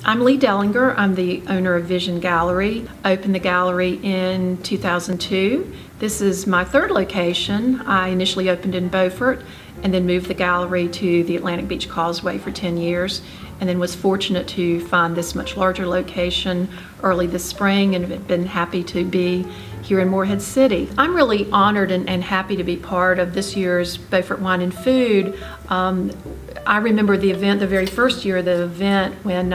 I'm Lee Dellinger. I'm the owner of Vision Gallery. I opened the gallery in 2002. This is my third location. I initially opened in Beaufort and then moved the gallery to the Atlantic Beach Causeway for 10 years, and then was fortunate to find this much larger location early this spring, and have been happy to be here in Morehead City. I'm really honored and happy to be part of this year's Beaufort Wine and Food. I remember the event, the very first year of the event, when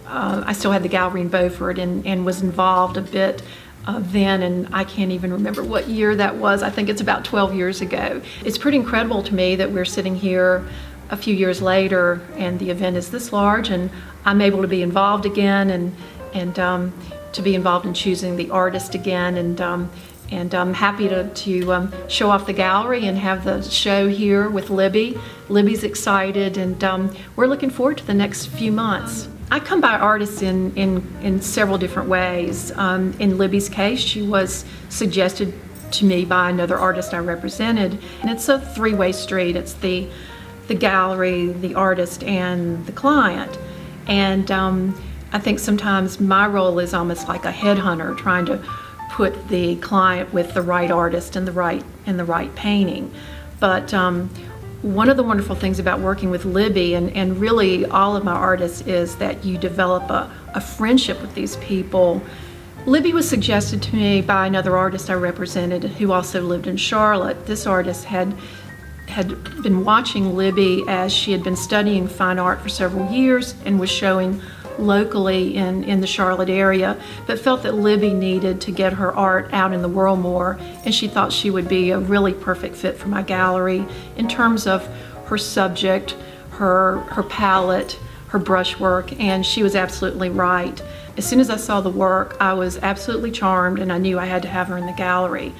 I still had the gallery in Beaufort and was involved a bit then, and I can't even remember what year that was. I think it's about 12 years ago. It's pretty incredible to me that we're sitting here a few years later and the event is this large, and I'm able to be involved again and to be involved in choosing the artist again, and I'm happy to show off the gallery and have the show here with Libby. Libby's excited, and we're looking forward to the next few months. I come by artists in several different ways. In Libby's case, she was suggested to me by another artist I represented, and it's a three-way street. It's the gallery, the artist, and the client. And I think sometimes my role is almost like a headhunter, trying to put the client with the right artist and the right painting. But one of the wonderful things about working with Libby and really all of my artists is that you develop a friendship with these people. Libby was suggested to me by another artist I represented who also lived in Charlotte. This artist had been watching Libby as she had been studying fine art for several years and was showing locally in the Charlotte area, but felt that Libby needed to get her art out in the world more, and she thought she would be a really perfect fit for my gallery in terms of her subject, her palette, her brushwork, and she was absolutely right. As soon as I saw the work, I was absolutely charmed, and I knew I had to have her in the gallery.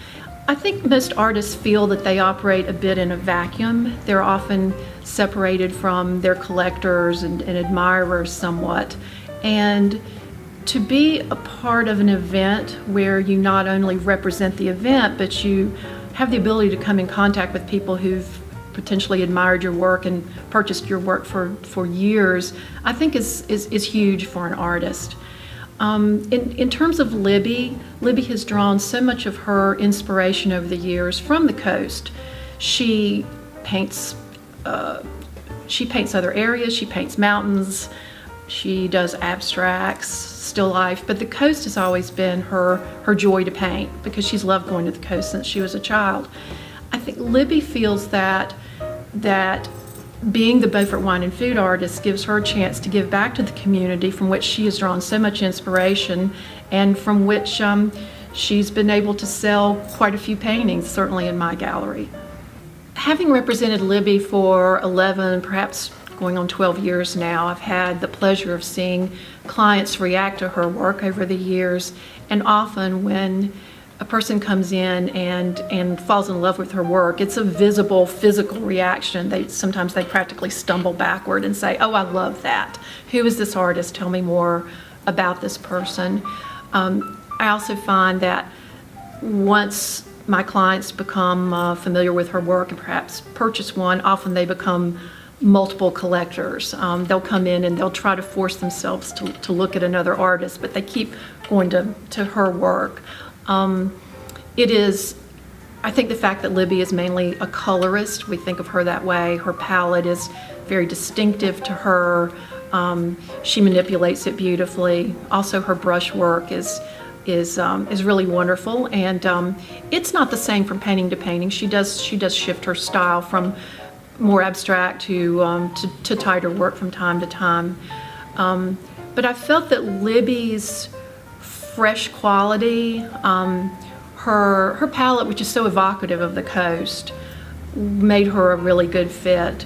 I think most artists feel that they operate a bit in a vacuum. They're often separated from their collectors and admirers somewhat. And to be a part of an event where you not only represent the event, but you have the ability to come in contact with people who've potentially admired your work and purchased your work for years, I think is huge for an artist. In terms of Libby, Libby has drawn so much of her inspiration over the years from the coast. She paints other areas, she paints mountains, she does abstracts, still life, but the coast has always been her joy to paint because she's loved going to the coast since she was a child. I think Libby feels that being the Beaufort Wine and Food artist gives her a chance to give back to the community from which she has drawn so much inspiration and from which she's been able to sell quite a few paintings, certainly in my gallery. Having represented Libby for 11, perhaps going on 12 years now, I've had the pleasure of seeing clients react to her work over the years, and often when a person comes in and falls in love with her work, it's a visible physical reaction. Sometimes they practically stumble backward and say, "Oh, I love that. Who is this artist? Tell me more about this person." I also find that once my clients become familiar with her work and perhaps purchase one, often they become multiple collectors. They'll come in and they'll try to force themselves to look at another artist, but they keep going to her work. I think the fact that Libby is mainly a colorist, we think of her that way. Her palette is very distinctive to her. She manipulates it beautifully. Also, her brushwork is really wonderful, and it's not the same from painting to painting. She does shift her style from more abstract to tighter work from time to time. But I felt that Libby's fresh quality, her palette, which is so evocative of the coast, made her a really good fit.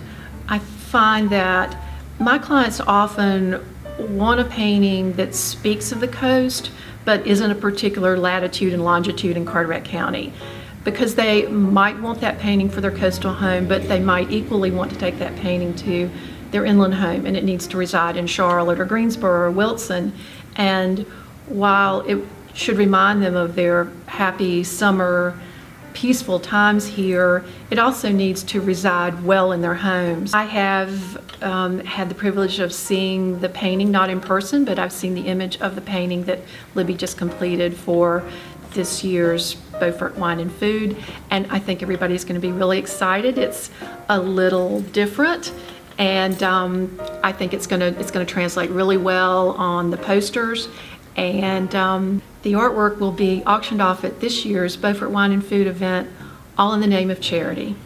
I find that my clients often want a painting that speaks of the coast, but isn't a particular latitude and longitude in Carteret County, because they might want that painting for their coastal home, but they might equally want to take that painting to their inland home, and it needs to reside in Charlotte or Greensboro or Wilson. And while it should remind them of their happy summer peaceful times here, it also needs to reside well in their homes. I have had the privilege of seeing the painting, not in person, but I've seen the image of the painting that Libby just completed for this year's Beaufort Wine and Food, and I think everybody's going to be really excited. It's a little different, and I think it's going to translate really well on the posters, and the artwork will be auctioned off at this year's Beaufort Wine and Food event, all in the name of charity.